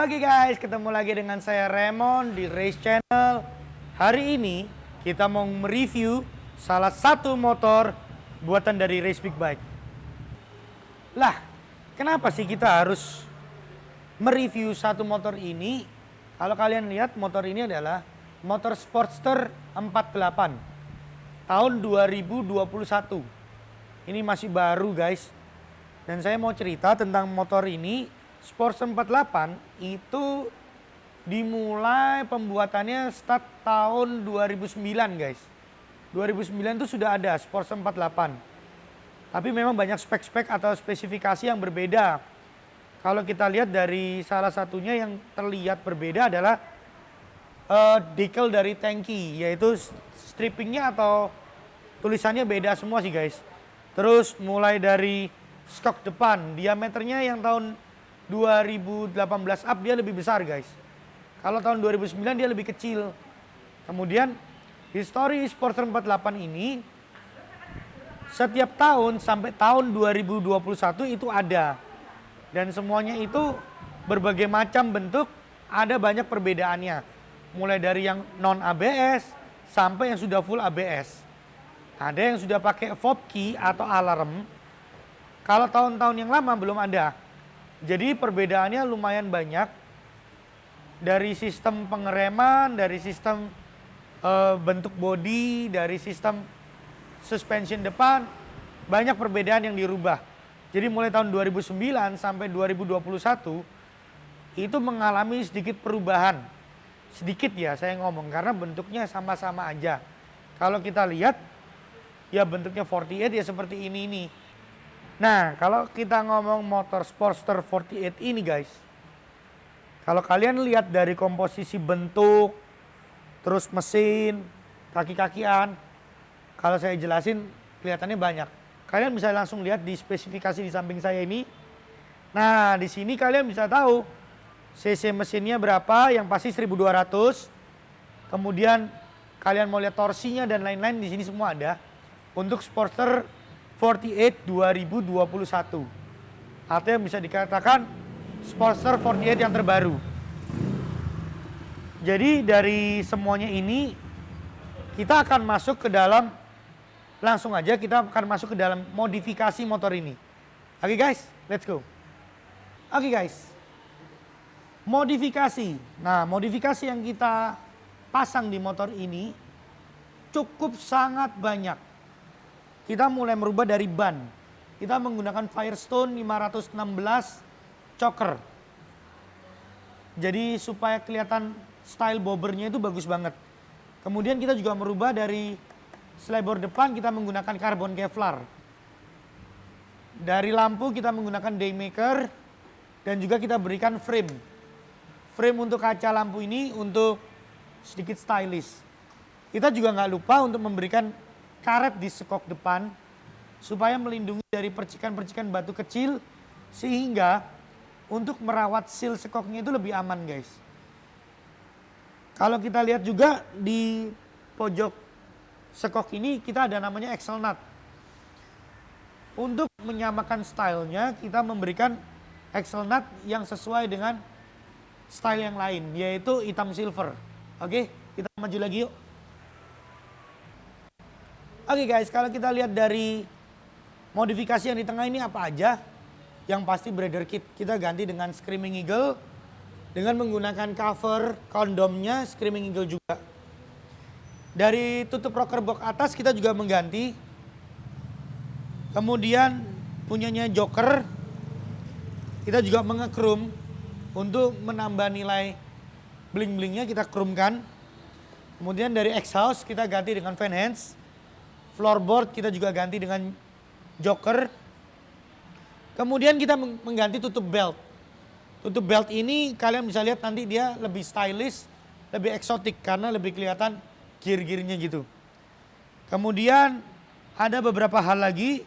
Oke guys, ketemu lagi dengan saya Raymond di Race Channel. Hari ini kita mau mereview salah satu motor buatan dari Race Big Bike. Lah, kenapa sih kita harus mereview satu motor ini? Kalau kalian lihat motor ini adalah motor Sportster 48 tahun 2021. Ini masih baru guys. Dan saya mau cerita tentang motor ini. Sportster 48 itu dimulai pembuatannya start tahun 2009 guys. 2009 itu sudah ada Sportster 48. Tapi memang banyak spek-spek atau spesifikasi yang berbeda. Kalau kita lihat dari salah satunya yang terlihat berbeda adalah decal dari tangki, yaitu strippingnya atau tulisannya beda semua sih guys. Terus mulai dari skok depan, diameternya yang tahun 2018 up dia lebih besar guys. Kalau tahun 2009 dia lebih kecil. Kemudian histori Sportster 48 ini setiap tahun sampai tahun 2021 itu ada. Dan semuanya itu berbagai macam bentuk, ada banyak perbedaannya. Mulai dari yang non ABS sampai yang sudah full ABS. Ada yang sudah pakai fob key atau alarm. Kalau tahun-tahun yang lama belum ada. Jadi perbedaannya lumayan banyak. Dari sistem pengereman, dari sistem bentuk bodi, dari sistem suspension depan. Banyak perbedaan yang dirubah. Jadi mulai tahun 2009 sampai 2021 itu mengalami sedikit perubahan. Sedikit ya saya ngomong karena bentuknya sama-sama aja. Kalau kita lihat ya bentuknya 48 ya seperti ini. Nah, kalau kita ngomong motor Sportster 48 ini guys. Kalau kalian lihat dari komposisi bentuk, terus mesin, kaki-kakian. Kalau saya jelasin kelihatannya banyak. Kalian bisa langsung lihat di spesifikasi di samping saya ini. Nah, di sini kalian bisa tahu cc mesinnya berapa, yang pasti 1200. Kemudian kalian mau lihat torsinya dan lain-lain di sini semua ada. Untuk Sportster 48 2021. Artinya bisa dikatakan Sportster 48 yang terbaru. Jadi dari semuanya ini kita akan masuk ke dalam, langsung aja kita akan masuk ke dalam modifikasi motor ini. Oke guys, let's go. Oke guys, modifikasi. Nah, modifikasi yang kita pasang di motor ini cukup sangat banyak. Kita mulai merubah dari ban. Kita menggunakan Firestone 516 choker. Jadi supaya kelihatan style bobbernya itu bagus banget. Kemudian kita juga merubah dari slideboard depan kita menggunakan karbon Kevlar. Dari lampu kita menggunakan Daymaker. Dan juga kita berikan frame. Frame untuk kaca lampu ini untuk sedikit stylish. Kita juga nggak lupa untuk memberikan karet di sekok depan supaya melindungi dari percikan-percikan batu kecil sehingga untuk merawat seal sekoknya itu lebih aman guys. Kalau kita lihat juga di pojok sekok ini kita ada namanya axle nut. Untuk menyamakan stylenya kita memberikan axle nut yang sesuai dengan style yang lain yaitu hitam silver. Oke, kita maju lagi yuk. Oke guys, kalau kita lihat dari modifikasi yang di tengah ini apa aja, yang pasti Brother Kit kita ganti dengan Screaming Eagle dengan menggunakan cover kondomnya Screaming Eagle juga. Dari tutup rocker box atas kita juga mengganti. Kemudian punyanya Joker kita juga mengekrum untuk menambah nilai bling-blingnya kita krumkan. Kemudian dari exhaust kita ganti dengan fan hands. Floorboard kita juga ganti dengan Joker. Kemudian kita mengganti tutup belt. Tutup belt ini kalian bisa lihat nanti dia lebih stylish, lebih eksotik karena lebih kelihatan gear-gearnya gitu. Kemudian ada beberapa hal lagi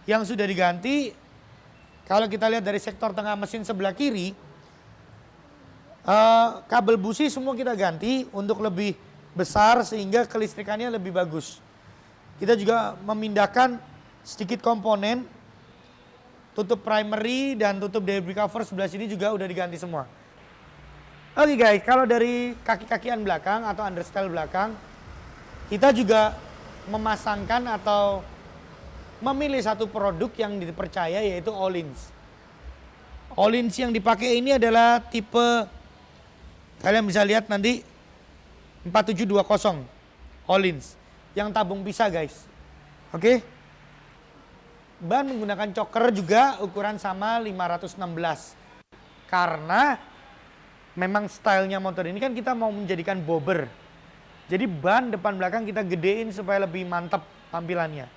yang sudah diganti. Kalau kita lihat dari sektor tengah mesin sebelah kiri, kabel busi semua kita ganti untuk lebih besar sehingga kelistrikannya lebih bagus. Kita juga memindahkan sedikit komponen tutup primary dan tutup debris cover sebelah sini juga udah diganti semua. Oke guys, kalau dari kaki-kakian belakang atau understyle belakang, kita juga memasangkan atau memilih satu produk yang dipercaya yaitu Öhlins. Öhlins yang dipakai ini adalah tipe, kalian bisa lihat nanti 4720 Öhlins yang tabung pisah guys. Oke. Ban menggunakan choker juga ukuran sama 516. Karena memang stylenya motor ini kan kita mau menjadikan bobber. Jadi ban depan belakang kita gedein supaya lebih mantap tampilannya.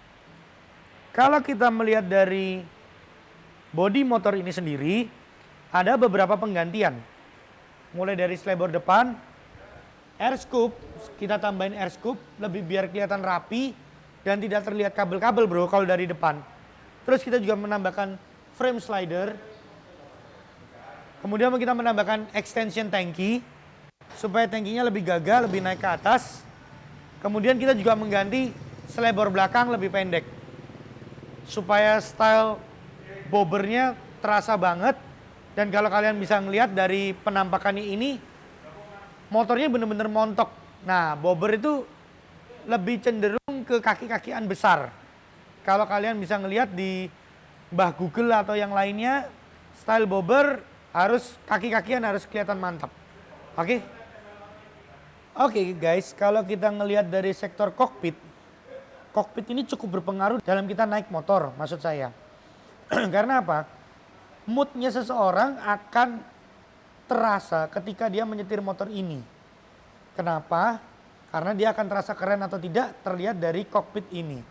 Kalau kita melihat dari bodi motor ini sendiri, ada beberapa penggantian. Mulai dari slebor depan, air scoop, kita tambahin air scoop lebih biar kelihatan rapi dan tidak terlihat kabel-kabel bro kalau dari depan. Terus kita juga menambahkan frame slider. Kemudian kita menambahkan extension tangki supaya tangkinya lebih gagah, lebih naik ke atas. Kemudian kita juga mengganti selebor belakang lebih pendek supaya style bobbernya terasa banget. Dan kalau kalian bisa ngelihat dari penampakannya ini, motornya benar-benar montok. Nah, bobber itu lebih cenderung ke kaki-kakian besar. Kalau kalian bisa ngelihat di Mbah Google atau yang lainnya, style bobber harus kaki-kakian harus kelihatan mantap. Oke? Oke guys, kalau kita ngelihat dari sektor kokpit ini cukup berpengaruh dalam kita naik motor, maksud saya. Karena apa? Moodnya seseorang akan terasa ketika dia menyetir motor ini. Kenapa? Karena dia akan terasa keren atau tidak terlihat dari kokpit ini.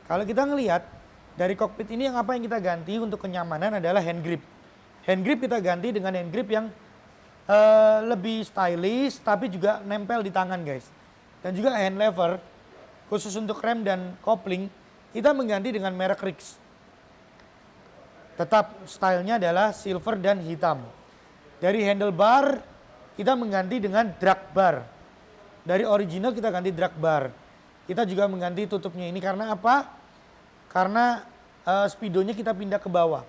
Kalau kita ngelihat dari kokpit ini yang apa yang kita ganti untuk kenyamanan adalah hand grip. Hand grip kita ganti dengan hand grip yang lebih stylish tapi juga nempel di tangan guys. Dan juga hand lever khusus untuk rem dan kopling kita mengganti dengan merek Rix. Tetap stylenya adalah silver dan hitam. Dari handlebar kita mengganti dengan drag bar. Dari original kita ganti drag bar. Kita juga mengganti tutupnya ini karena apa? Karena speedonya kita pindah ke bawah.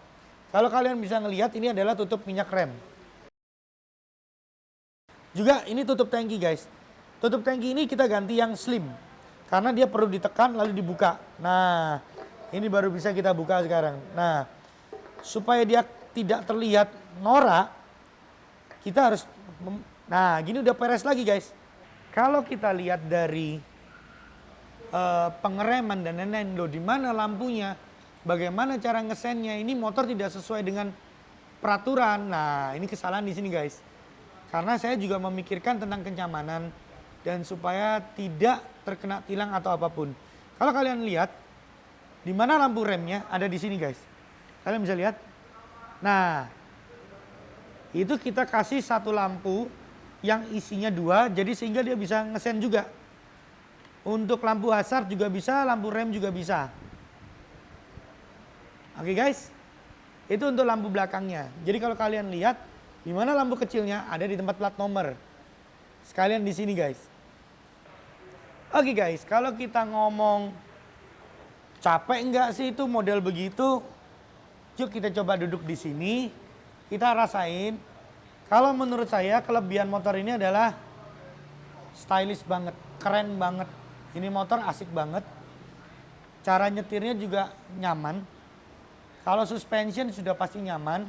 Kalau kalian bisa ngelihat ini adalah tutup minyak rem. Juga ini tutup tangki guys. Tutup tangki ini kita ganti yang slim. Karena dia perlu ditekan lalu dibuka. Nah ini baru bisa kita buka sekarang. Nah supaya dia tidak terlihat norak, kita harus, nah gini udah beres lagi guys. Kalau kita lihat dari pengereman dan lain-lain, loh di mana lampunya, bagaimana cara ngesennya, ini motor tidak sesuai dengan peraturan. Nah ini kesalahan di sini guys. Karena saya juga memikirkan tentang kenyamanan dan supaya tidak terkena tilang atau apapun. Kalau kalian lihat, di mana lampu remnya ada di sini guys. Kalian bisa lihat. Nah, itu kita kasih satu lampu yang isinya 2, jadi sehingga dia bisa ngesen juga. Untuk lampu hazard juga bisa, lampu rem juga bisa. Oke guys, itu untuk lampu belakangnya. Jadi kalau kalian lihat, di mana lampu kecilnya ada di tempat plat nomor. Sekalian di sini guys. Oke guys, kalau kita ngomong capek enggak sih itu model begitu? Yuk kita coba duduk di sini, kita rasain. Kalau menurut saya kelebihan motor ini adalah stylish banget, keren banget. Ini motor asik banget. Cara nyetirnya juga nyaman. Kalau suspension sudah pasti nyaman.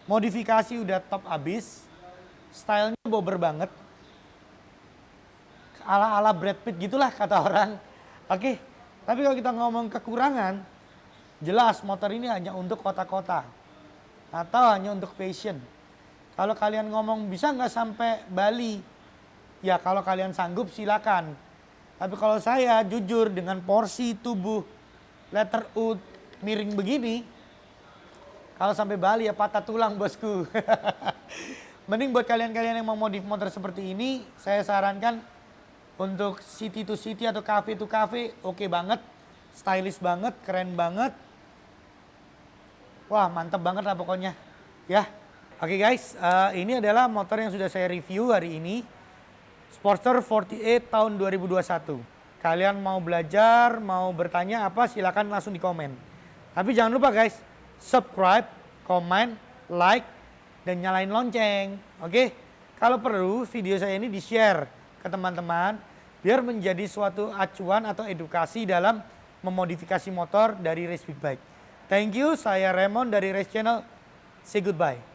Modifikasi udah top abis. Stylenya bobber banget. Ala-ala Brad Pitt gitulah kata orang. Oke, tapi kalau kita ngomong kekurangan, jelas motor ini hanya untuk kota-kota. Atau hanya untuk fashion. Kalau kalian ngomong bisa nggak sampai Bali? Ya kalau kalian sanggup silakan. Tapi kalau saya jujur dengan porsi tubuh letter U miring begini, kalau sampai Bali ya patah tulang bosku. Mending buat kalian-kalian yang mau modif motor seperti ini, saya sarankan untuk city to city atau cafe to cafe oke banget. Stylish banget, keren banget. Wah mantap banget lah pokoknya. Ya, oke guys, ini adalah motor yang sudah saya review hari ini. Sportster 48 tahun 2021. Kalian mau belajar, mau bertanya apa silakan langsung di komen. Tapi jangan lupa guys, subscribe, komen, like, dan nyalain lonceng. Oke, kalau perlu video saya ini di-share ke teman-teman biar menjadi suatu acuan atau edukasi dalam memodifikasi motor dari Race Big Bike. Thank you, saya Raymond dari Race Channel. Say goodbye.